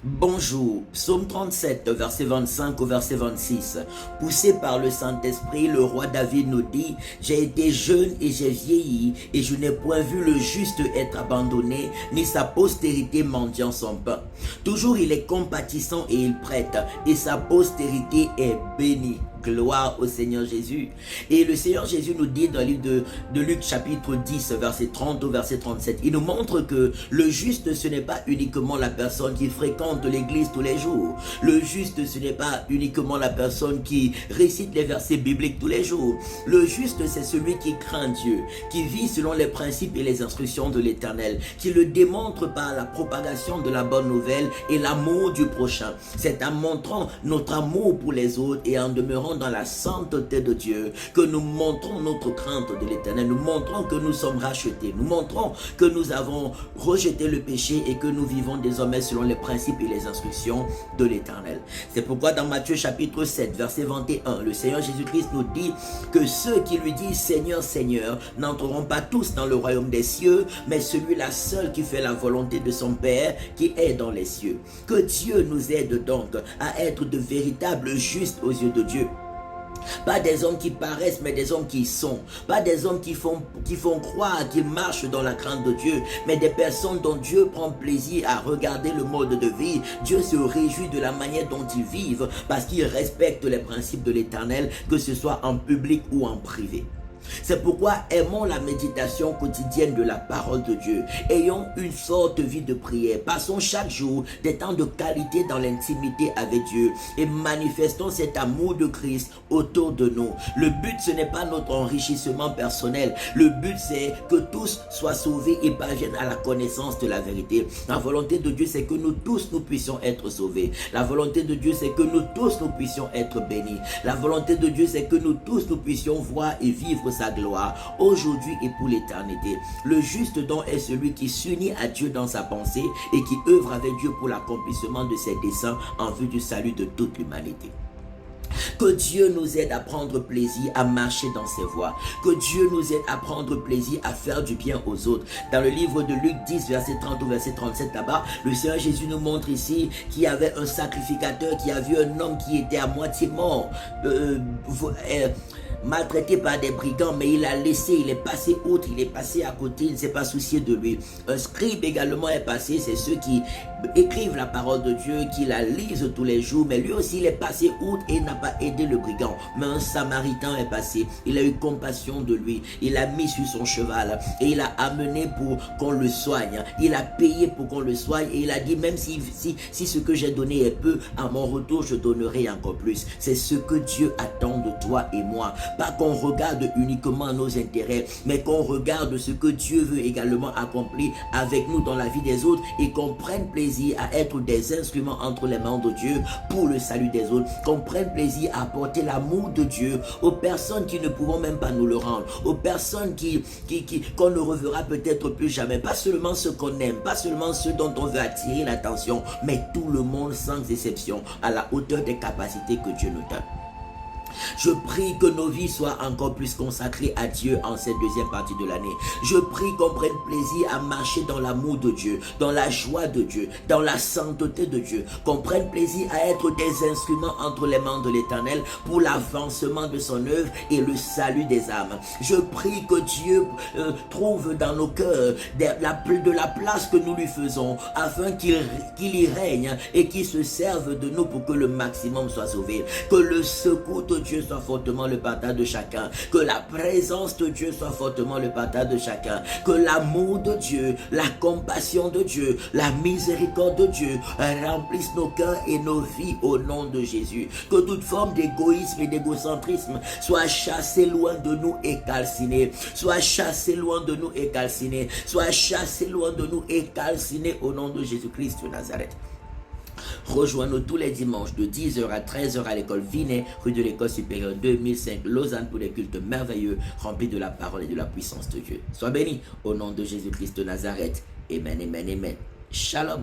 Bonjour, psaume 37, verset 25 au verset 26. Poussé par le Saint-Esprit, le roi David nous dit: j'ai été jeune et j'ai vieilli, et je n'ai point vu le juste être abandonné, ni sa postérité mendiant son pain. Toujours il est compatissant et il prête, et sa postérité est bénie. Gloire au Seigneur Jésus. Et le Seigneur Jésus nous dit dans le livre de Luc chapitre 10 verset 30 au verset 37, il nous montre que le juste ce n'est pas uniquement la personne qui fréquente l'église tous les jours. Le juste ce n'est pas uniquement la personne qui récite les versets bibliques tous les jours. Le juste c'est celui qui craint Dieu, qui vit selon les principes et les instructions de l'Éternel, qui le démontre par la propagation de la bonne nouvelle et l'amour du prochain. C'est en montrant notre amour pour les autres et en demeurant dans la sainteté de Dieu que nous montrons notre crainte de l'Éternel, nous montrons que nous sommes rachetés, nous montrons que nous avons rejeté le péché et que nous vivons désormais selon les principes et les instructions de l'Éternel. C'est pourquoi dans Matthieu chapitre 7 verset 21, le Seigneur Jésus-Christ nous dit que ceux qui lui disent Seigneur, Seigneur n'entreront pas tous dans le royaume des cieux, mais celui-là seul qui fait la volonté de son Père qui est dans les cieux. Que Dieu nous aide donc à être de véritables justes aux yeux de Dieu. Pas des hommes qui paraissent, mais des hommes qui sont. Pas des hommes qui font croire qu'ils marchent dans la crainte de Dieu, mais des personnes dont Dieu prend plaisir à regarder le mode de vie. Dieu se réjouit de la manière dont ils vivent parce qu'ils respectent les principes de l'Éternel, que ce soit en public ou en privé. C'est pourquoi aimons la méditation quotidienne de la parole de Dieu. Ayons une forte vie de prière. Passons chaque jour des temps de qualité dans l'intimité avec Dieu et manifestons cet amour de Christ autour de nous. Le but, ce n'est pas notre enrichissement personnel. Le but, c'est que tous soient sauvés et parviennent à la connaissance de la vérité. La volonté de Dieu, c'est que nous tous, nous puissions être sauvés. La volonté de Dieu, c'est que nous tous, nous puissions être bénis. La volonté de Dieu, c'est que nous tous, nous puissions voir et vivre sa gloire aujourd'hui et pour l'éternité. Le juste don est celui qui s'unit à Dieu dans sa pensée et qui œuvre avec Dieu pour l'accomplissement de ses desseins en vue du salut de toute l'humanité. Que Dieu nous aide à prendre plaisir à marcher dans ses voies. Que Dieu nous aide à prendre plaisir à faire du bien aux autres. Dans le livre de Luc 10, verset 30 au verset 37 là-bas, le Seigneur Jésus nous montre ici qu'il y avait un sacrificateur qui a vu un homme qui était à moitié mort, maltraité par des brigands, mais il a laissé, il est passé outre, il est passé à côté, il ne s'est pas soucié de lui. Un scribe également est passé, c'est ceux qui écrivent la parole de Dieu, qui la lisent tous les jours, mais lui aussi il est passé outre et n'a pas aidé le brigand. Mais un samaritain est passé, il a eu compassion de lui, il l'a mis sur son cheval et il l'a amené pour qu'on le soigne, il a payé pour qu'on le soigne et il a dit même si ce que j'ai donné est peu, à mon retour je donnerai encore plus. C'est ce que Dieu attend de toi et moi. Pas qu'on regarde uniquement nos intérêts, mais qu'on regarde ce que Dieu veut également accomplir avec nous dans la vie des autres et qu'on prenne plaisir à être des instruments entre les mains de Dieu pour le salut des autres, qu'on prenne plaisir à apporter l'amour de Dieu aux personnes qui ne pourront même pas nous le rendre, aux personnes qu'on ne reverra peut-être plus jamais, pas seulement ceux qu'on aime, pas seulement ceux dont on veut attirer l'attention, mais tout le monde sans exception, à la hauteur des capacités que Dieu nous donne. Je prie que nos vies soient encore plus consacrées à Dieu en cette deuxième partie de l'année. Je prie qu'on prenne plaisir à marcher dans l'amour de Dieu, dans la joie de Dieu, dans la sainteté de Dieu. Qu'on prenne plaisir à être des instruments entre les mains de l'Éternel pour l'avancement de son œuvre et le salut des âmes. Je prie que Dieu trouve dans nos cœurs de la place que nous lui faisons afin qu'il y règne et qu'il se serve de nous pour que le maximum soit sauvé. Que le secours de Dieu soit fortement le partage de chacun, que la présence de Dieu soit fortement le partage de chacun, que l'amour de Dieu, la compassion de Dieu, la miséricorde de Dieu remplissent nos cœurs et nos vies au nom de Jésus. Que toute forme d'égoïsme et d'égocentrisme soit chassée loin de nous et calcinée, soit chassée loin de nous et calcinée, soit chassée loin de nous et calcinée au nom de Jésus-Christ de Nazareth. Rejoins-nous tous les dimanches de 10h à 13h à l'école Vinet, rue de l'école supérieure 2005, Lausanne, pour des cultes merveilleux remplis de la parole et de la puissance de Dieu. Sois béni au nom de Jésus-Christ de Nazareth. Amen, amen, amen. Shalom.